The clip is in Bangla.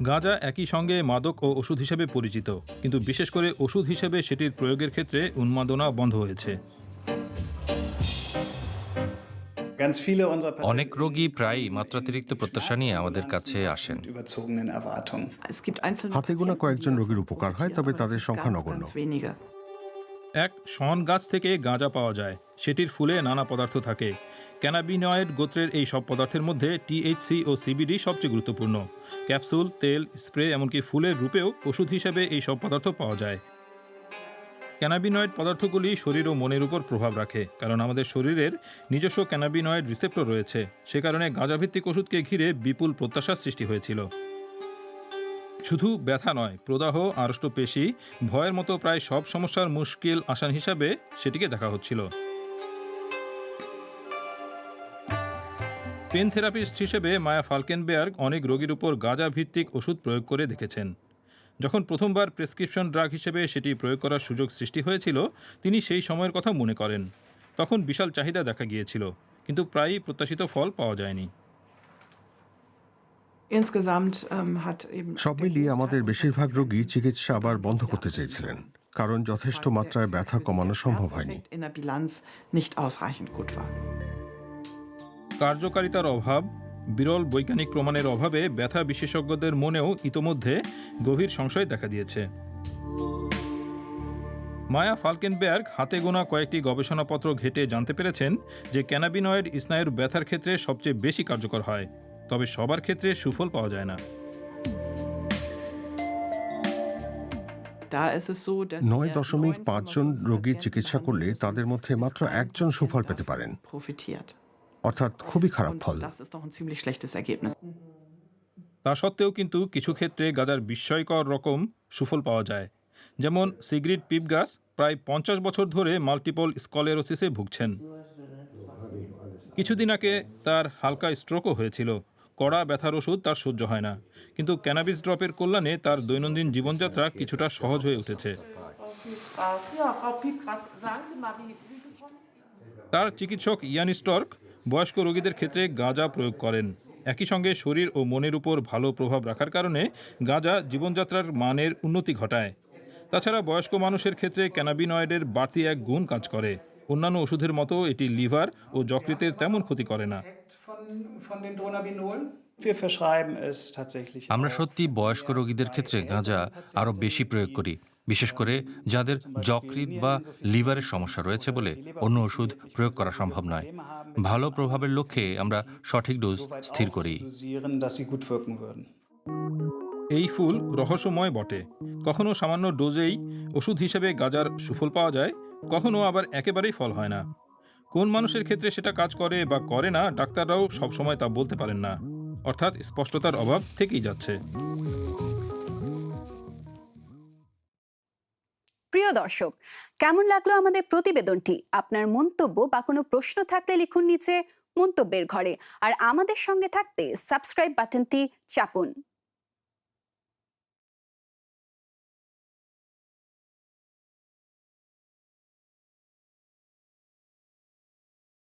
গাঁজা একই সঙ্গে মাদক ও ওষুধ হিসেবে পরিচিত, কিন্তু বিশেষ করে ওষুধ হিসেবে সেটির প্রয়োগের ক্ষেত্রে উন্মাদনা বন্ধ হয়েছে। অনেক রোগী প্রায়ই মাত্রাতিরিক্ত প্রত্যাশা নিয়ে আমাদের কাছে আসেন। হাতে গোনা কয়েকজন রোগীর উপকার হয়, তবে তাদের সংখ্যা নগণ্য। এক শন গাছ থেকে গাঁজা পাওয়া যায়। সেটির ফুলে নানা পদার্থ থাকে। ক্যানাবিনয়েড গোত্রের এই সব পদার্থের মধ্যে টিএইচসি ও সিবিডি সবচেয়ে গুরুত্বপূর্ণ। ক্যাপসুল, তেল, স্প্রে, এমনকি ফুলের রূপেও ওষুধ হিসেবে এই সব পদার্থ পাওয়া যায়। ক্যানাবিনয়েড পদার্থগুলি শরীর ও মনের উপর প্রভাব রাখে, কারণ আমাদের শরীরের নিজস্ব ক্যানাবিনয়েড রিসেপ্টর রয়েছে। সে কারণে গাঁজাভিত্তিক ওষুধকে ঘিরে বিপুল প্রত্যাশার সৃষ্টি হয়েছিল। শুধু ব্যথা নয়, প্রদাহ, আড়ষ্ট পেশি, ভয়ের মতো প্রায় সব সমস্যার মুশকিল আসান হিসাবে সেটিকে দেখা হচ্ছিল। পেন থেরাপিস্ট হিসেবে মায়া ফালকেনবেয়ার্গ অনেক রোগীর উপর গাঁজা ভিত্তিক ওষুধ প্রয়োগ করে দেখেছেন। যখন প্রথমবার প্রেসক্রিপশন ড্রাগ হিসেবে সেটি প্রয়োগ করার সুযোগ সৃষ্টি হয়েছিল, তিনি সেই সময়ের কথা মনে করেন। তখন বিশাল চাহিদা দেখা গিয়েছিল, কিন্তু প্রায়ই প্রত্যাশিত ফল পাওয়া যায়নি। সব মিলিয়ে আমাদের বেশিরভাগ রোগী চিকিৎসা আবার বন্ধ করতে চেয়েছিলেন, কারণ যথেষ্ট মাত্রায় ব্যথা কমানো সম্ভব হয়নি। কার্যকারিতার অভাব, বিরল বৈজ্ঞানিক প্রমাণের অভাবে ব্যথা বিশেষজ্ঞদের মনেও ইতোমধ্যে গভীর সংশয় দেখা দিয়েছে। মায়া ফালকেনবেয়ার্গ হাতে গোনা কয়েকটি গবেষণাপত্র ঘেঁটে জানতে পেরেছেন যে ক্যানাবিনয়েড স্নায়ুর ব্যথার ক্ষেত্রে সবচেয়ে বেশি কার্যকর হয়, তবে সবার ক্ষেত্রে সুফল পাওয়া যায় না। 9.5 জন রোগীর চিকিৎসা করলে তাদের মধ্যে মাত্র একজন সুফল পেতে পারেন, অর্থাৎ খুবই খারাপ ফল। তা সত্ত্বেও কিন্তু কিছু ক্ষেত্রে গাঁজার বিস্ময়কর রকম সুফল পাওয়া যায়। যেমন সিগ্রিড পিপগাস প্রায় 50 বছর ধরে মাল্টিপল স্কলেরোসিসে ভুগছেন। কিছুদিন আগে তার হালকা স্ট্রোকও হয়েছিল। কড়া ব্যথার ওষুধ তার সহ্য হয় না, কিন্তু ক্যানাবিস ড্রপের কল্যাণে তার দৈনন্দিন জীবনযাত্রা কিছুটা সহজ হয়ে উঠেছে। তার চিকিৎসক ইয়ান স্টর্ক বয়স্ক রোগীদের ক্ষেত্রে গাঁজা প্রয়োগ করেন। একই সঙ্গে শরীর ও মনের উপর ভালো প্রভাব রাখার কারণে গাঁজা জীবনযাত্রার মানের উন্নতি ঘটায়। তাছাড়া বয়স্ক মানুষের ক্ষেত্রে ক্যানাবিনয়েডের বাড়তি এক গুণ কাজ করে। অন্যান্য ওষুধের মতো এটি লিভার ও যকৃতের তেমন ক্ষতি করে না। আমরা সত্যি বয়স্ক রোগীদের ক্ষেত্রে গাঁজা আরও বেশি প্রয়োগ করি, বিশেষ করে যাদের যকৃৎ বা লিভারের সমস্যা রয়েছে বলে অন্য ওষুধ প্রয়োগ করা সম্ভব নয়। ভালো প্রভাবের লক্ষ্যে আমরা সঠিক ডোজ স্থির করি। এই ফুল রহস্যময় বটে। কখনো সামান্য ডোজেই ওষুধ হিসেবে গাঁজার সুফল পাওয়া যায়, কখনো আবার একেবারেই ফল হয় না। কোন মানুষের ক্ষেত্রে সেটা কাজ করে বা করে না, ডাক্তাররাও সবসময় তা বলতে পারেন না। অর্থাৎ স্পষ্টতার অভাব থেকেই যাচ্ছে। প্রিয় দর্শক, কেমন লাগলো আমাদের প্রতিবেদনটি? আপনার মন্তব্য বা কোনো প্রশ্ন থাকলে লিখুন নিচে মন্তব্যের ঘরে। আর আমাদের সঙ্গে থাকতে সাবস্ক্রাইব বাটনটি চাপুন।